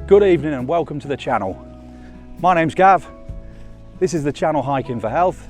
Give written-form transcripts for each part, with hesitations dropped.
Good evening and welcome to the channel. My name's Gav. This is the channel Hiking for Health,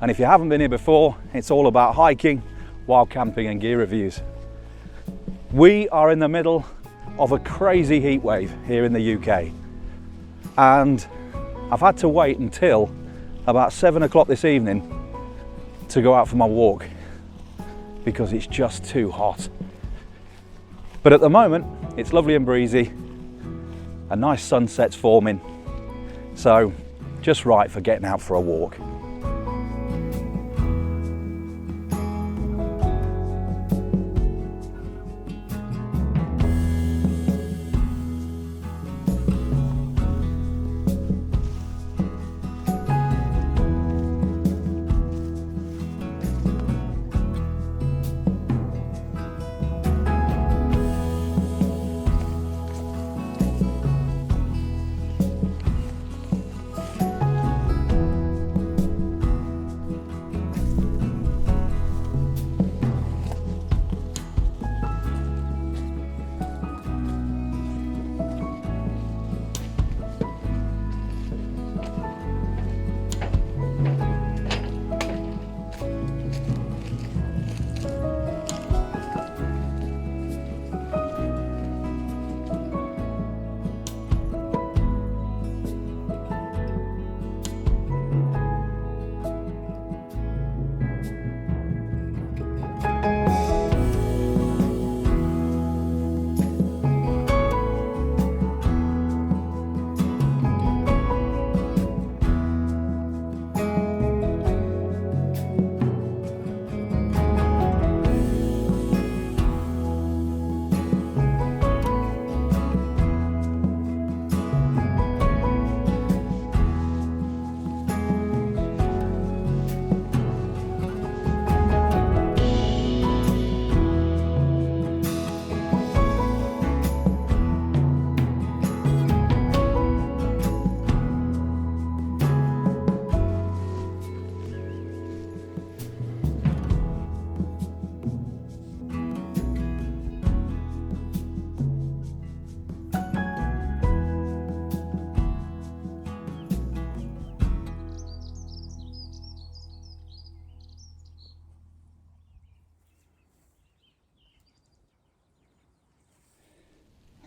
and if you haven't been here before, it's all about hiking, wild camping and gear reviews. We are in the middle of a crazy heat wave here in the UK, and I've had to wait until about 7 o'clock this evening to go out for my walk because it's just too hot. But at the moment it's lovely and breezy, a nice sunset's forming, so just right for getting out for a walk.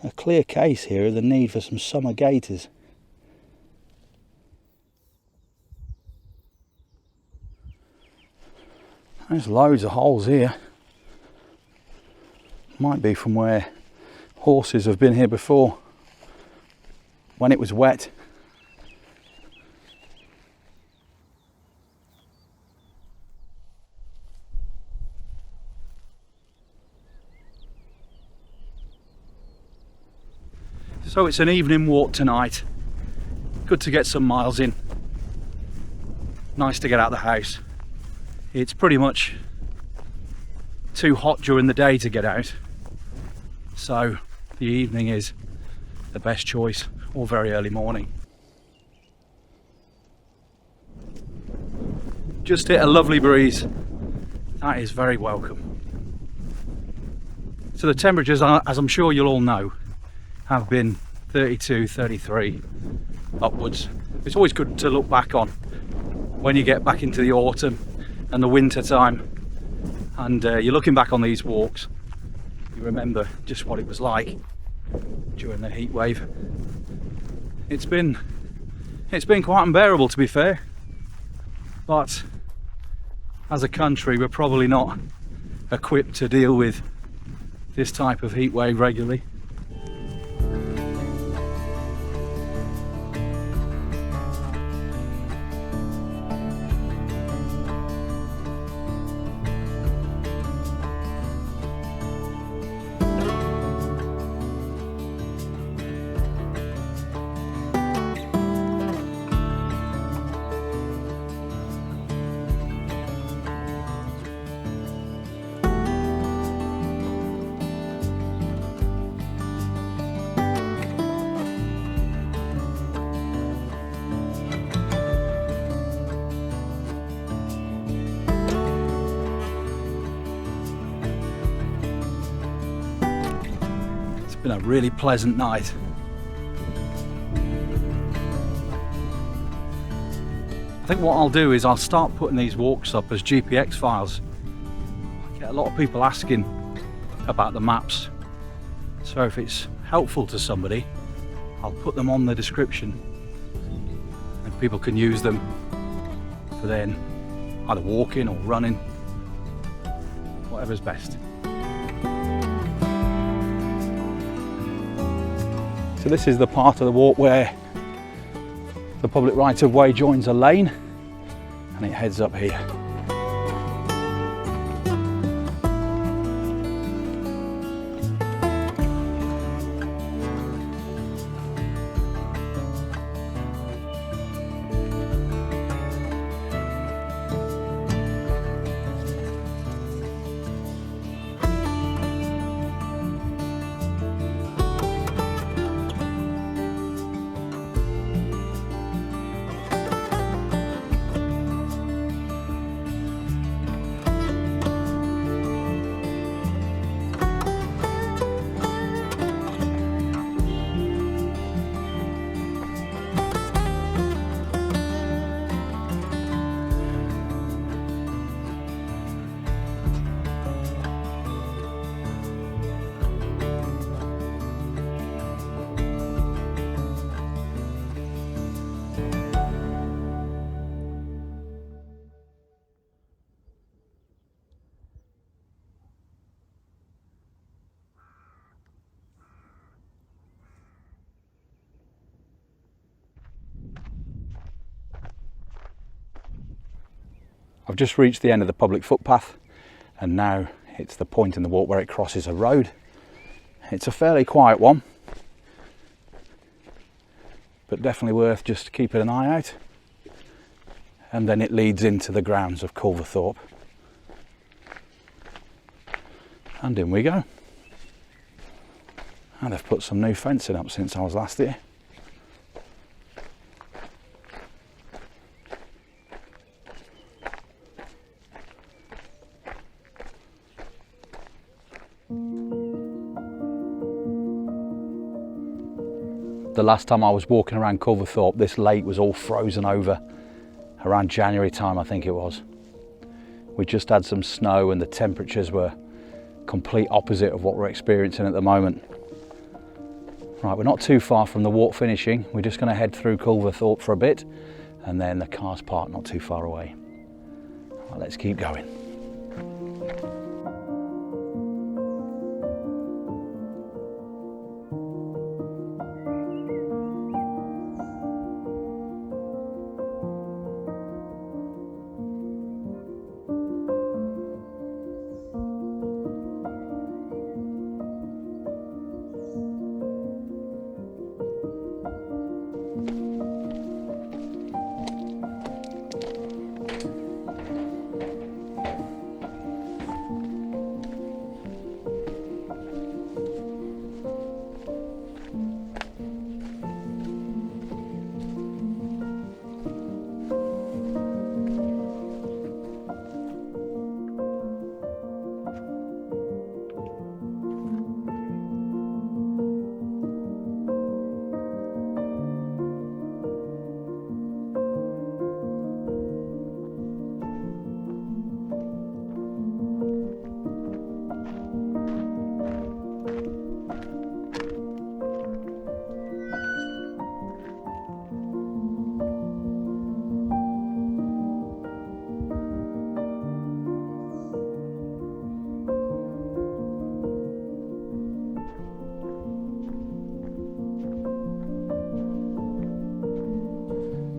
A clear case here of the need for some summer gaiters. There's loads of holes here. Might be from where horses have been here before, when it was wet. So it's an evening walk tonight. Good to get some miles in. Nice to get out of the house. It's pretty much too hot during the day to get out, so the evening is the best choice, or very early morning. Just hit a lovely breeze. That is very welcome. So the temperatures, as I'm sure you'll all know, have been 32, 33 upwards. It's always good to look back on when you get back into the autumn and the winter time, and you're looking back on these walks, you remember just what it was like during the heat wave. It's been quite unbearable, to be fair, but as a country we're probably not equipped to deal with this type of heat wave regularly. Been a really pleasant night. I think what I'll do is I'll start putting these walks up as GPX files. I get a lot of people asking about the maps, so if it's helpful to somebody, I'll put them on the description and people can use them for then either walking or running, whatever's best. So this is the part of the walk where the public right-of-way joins a lane and it heads up here. I've just reached the end of the public footpath and now it's the point in the walk where it crosses a road. It's a fairly quiet one, but definitely worth just keeping an eye out. And then it leads into the grounds of Culverthorpe. And in we go. And they've put some new fencing up since I was last here. The last time I was walking around Culverthorpe, this lake was all frozen over around January time, I think it was. We just had some snow and the temperatures were complete opposite of what we're experiencing at the moment. Right, we're not too far from the walk finishing. We're just going to head through Culverthorpe for a bit and then the car's parked not too far away. Right, let's keep going.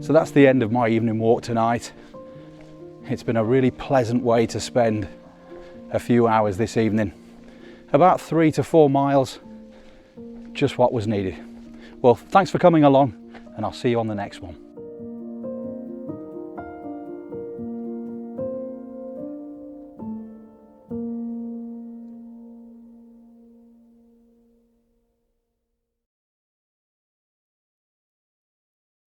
So that's the end of my evening walk tonight. It's been a really pleasant way to spend a few hours this evening. About 3 to 4 miles, just what was needed. Well, thanks for coming along and I'll see you on the next one.